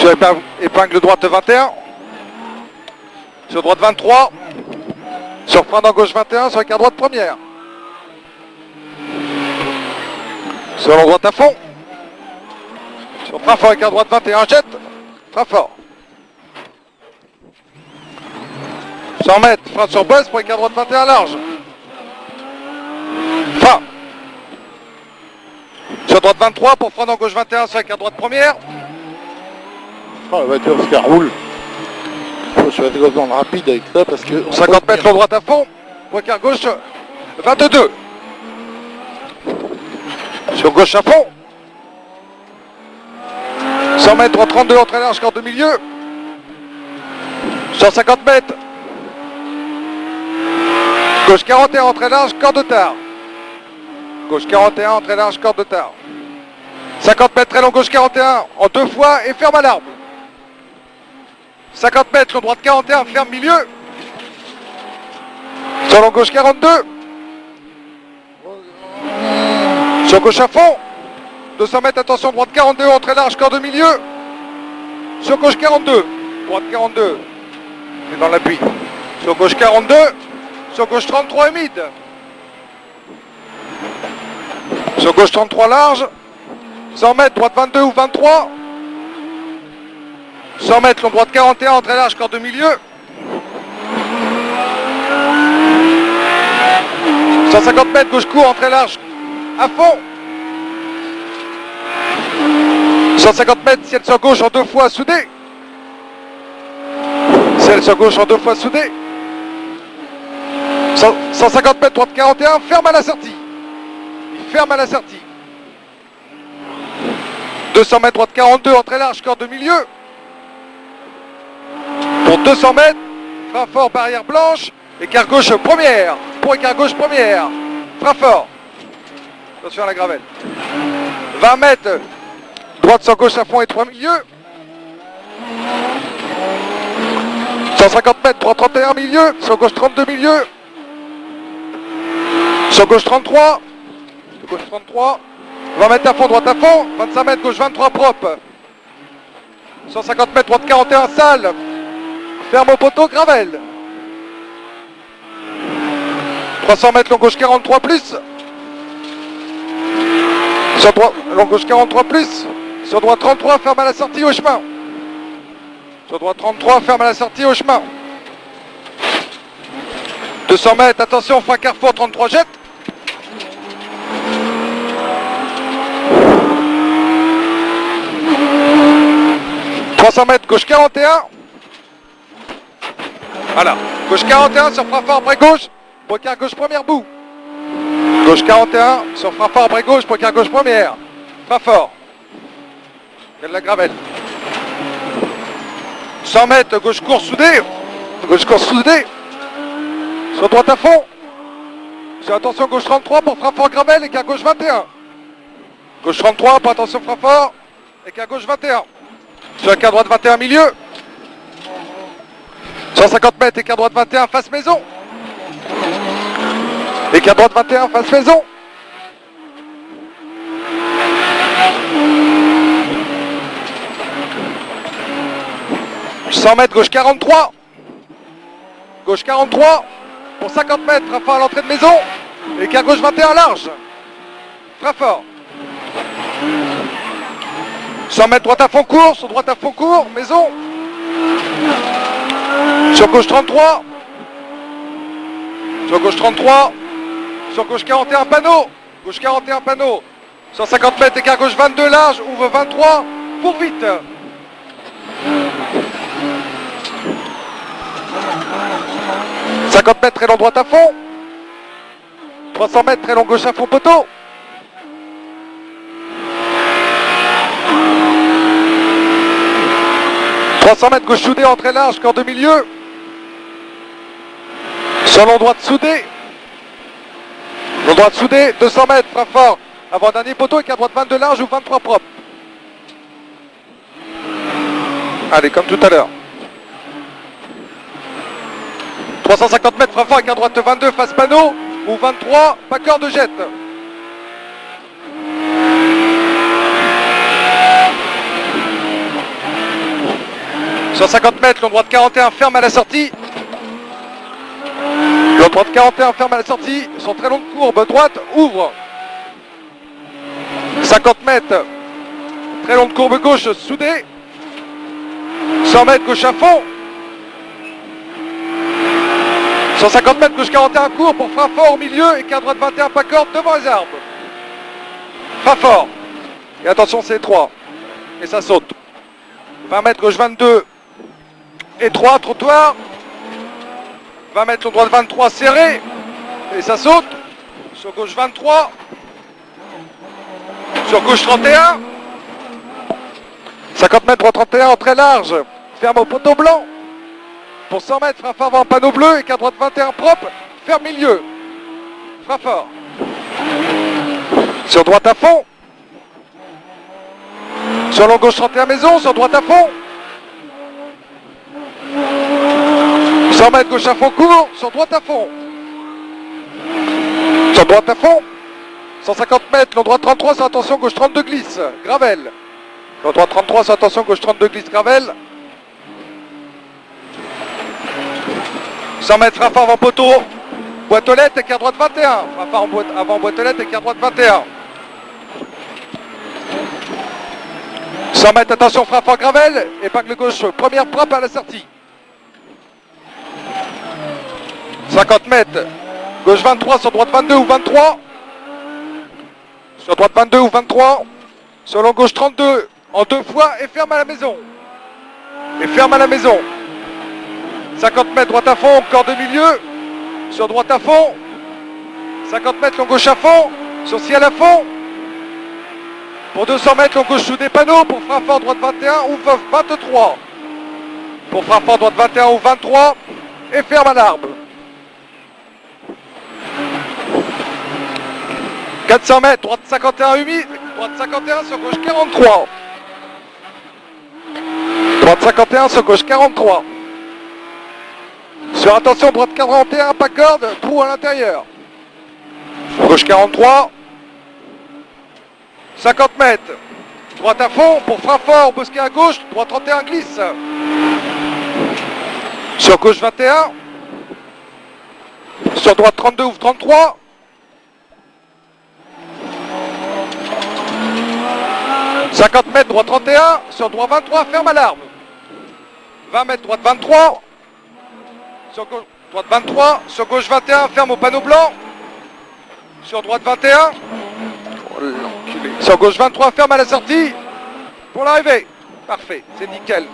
Sur épingle droite 21. Sur droite 23. Sur frein dans gauche 21, sur écart droite première. Sur long droite à fond. Sur frein fort écart droite 21, jette. Frein fort. 100 mètres, frein sur baisse pour écart droite 21 large. Frein. Sur droite 23 pour frein dans gauche 21 sur écart droite première. La voiture parce qu'elle roule. Je suis assez dans le rapide avec ça parce que... 50 mètres long droite à fond. Pour écart gauche 22. Sur gauche à fond. 100 mètres, droite 32, entrée large, corde de milieu. 150 mètres. Gauche 41, entrée large, corde de tard. Gauche 41, entrée large, corde de tard. 50 mètres, très long, gauche 41, en 2 fois et ferme à l'arbre. 50 mètres, long droite 41, ferme milieu. Sur long gauche 42. Sur gauche à fond. 200 mètres, attention, droite 42, entrée large, corde de milieu. Sur gauche 42. Droite 42. Et dans l'appui. Sur gauche 42. Sur gauche 33 humide. Sur gauche 33 large. 100 mètres, droite 22 ou 23. 100 mètres, long droite 41, entrée large, corde de milieu. 150 mètres, gauche court, entrée large, à fond. 150 mètres, ciel sur gauche en 2 fois soudé. Ciel sur gauche en 2 fois soudé. 150 mètres, droite 41, ferme à la sortie. Il ferme à la sortie. 200 mètres, droite 42, entrée large, corde de milieu. Pour 200 mètres, frein fort, barrière blanche, écart gauche première. Pour écart gauche première, frein fort. Attention à la gravelle. 20 mètres, droite sur gauche à fond et 3 milieux. 150 mètres, droite 31 milieu, sur gauche 32 milieu. Sur gauche 33. Sur gauche 33. 20 mètres à fond, droite à fond. 25 mètres, gauche 23 propre. 150 mètres, droite 41 sale. Ferme au poteau, gravel. 300 mètres, long gauche 43 plus. Sur droite, long gauche 43 plus. Sur droite 33, ferme à la sortie au chemin. Sur droite 33, ferme à la sortie au chemin. 200 mètres, attention, frein carrefour 33 jette. 300 mètres, gauche 41. Voilà, gauche 41 sur frein fort après gauche, pour écart gauche première bout. Gauche 41 sur frein fort après gauche, pour écart gauche première. Frein fort. Il y a de la gravelle. 100 mètres, gauche court soudé. Gauche court soudé. Sur droite à fond. Sur attention gauche 33 pour frein fort gravel, écart gauche 21. Gauche 33 pour attention frein fort, écart gauche 21. Sur écart droite 21 milieu. 150 mètres, écart droite 21, face maison. Écart droite 21, face maison. « 100 mètres, gauche 43. Gauche 43. Pour 50 mètres, frein fort à l'entrée de maison. Écart gauche 21 large. Frein fort. 100 mètres, droite à fond court. Sur droite à fond court, maison. Sur gauche 33. Sur gauche 33. Sur gauche 41 panneau. Gauche 41 panneau. 150 mètres, écart gauche 22 large. Ouvre 23. Pour vite. « 50 mètres, très long droite à fond. 300 mètres, très long gauche à fond poteau. 300 mètres, gauche soudée, entrée large, corde de milieu. Sur long droite soudé. Long droite soudé, 200 mètres, frein fort. Avant-dernier poteau, écart droite 22 large ou 23 propre. Allez, comme tout à l'heure. 350 mètres, frein fort, écart droite 22, face panneau, ou 23, pas cœur de jette. Sur 50 mètres, long droite 41, ferme à la sortie. Long droite 41, ferme à la sortie. Sur très longue courbe, droite, ouvre. 50 mètres, très longue courbe gauche, soudée. 100 mètres, gauche à fond. 150 mètres, gauche 41, court pour frein fort au milieu et quart droite 21, pas corde devant les arbres. Frein fort. Et attention, c'est 3. Et ça saute. 20 mètres, gauche 22 et 3, trottoir. 20 mètres, long droite 23, serré. Et ça saute. Sur gauche 23. Sur gauche 31. 50 mètres, droit 31, en très large. Ferme au poteau blanc. Pour 100 mètres, frein fort avant panneau bleu et quart droite 21 propre. Ferme milieu. Frein fort. Sur droite à fond. Sur long gauche 31 maison, sur droite à fond. 100 mètres gauche à fond court, sur droite à fond. Sur droite à fond. 150 mètres, long droite 33, sur attention gauche 32 glisse, gravel. Long droite 33, sur attention gauche 32 glisse, gravel. 100 mètres, frein fort avant poteau. Boîte aux lettres, écart droite 21. Frein fort avant boîte aux lettres, écart droite 21. 100 mètres, attention, frein fort gravel, épingle gauche, première propre à la sortie. 50 mètres, gauche 23, sur droite 22 ou 23. Sur droite 22 ou 23. Sur long gauche 32, en 2 fois et ferme à la maison. Et ferme à la maison. 50 mètres, droite à fond, corps de milieu. Sur droite à fond. 50 mètres, long gauche à fond. Sur ciel à fond. Pour 200 mètres, long gauche sous des panneaux. Pour frein fort, droite 21 ou 23. Pour frein fort, droite 21 ou 23. Et ferme à l'arbre. 400 mètres, droite 51 humide. Droite 51 sur gauche 43. Droite 51 sur gauche 43. Sur attention, droite 41, pas corde, trou à l'intérieur. Gauche 43. 50 mètres. Droite à fond, pour frein fort, bosquet à gauche, droite 31 glisse. Sur gauche 21. Sur droite 32 ouvre 33. « 50 mètres, droite 31, sur droite 23, ferme à l'arbre. 20 mètres, droite 23, sur gauche, droite 23, sur gauche 21, ferme au panneau blanc. Sur droite 21, sur gauche 23, ferme à la sortie pour l'arrivée. Parfait, c'est nickel.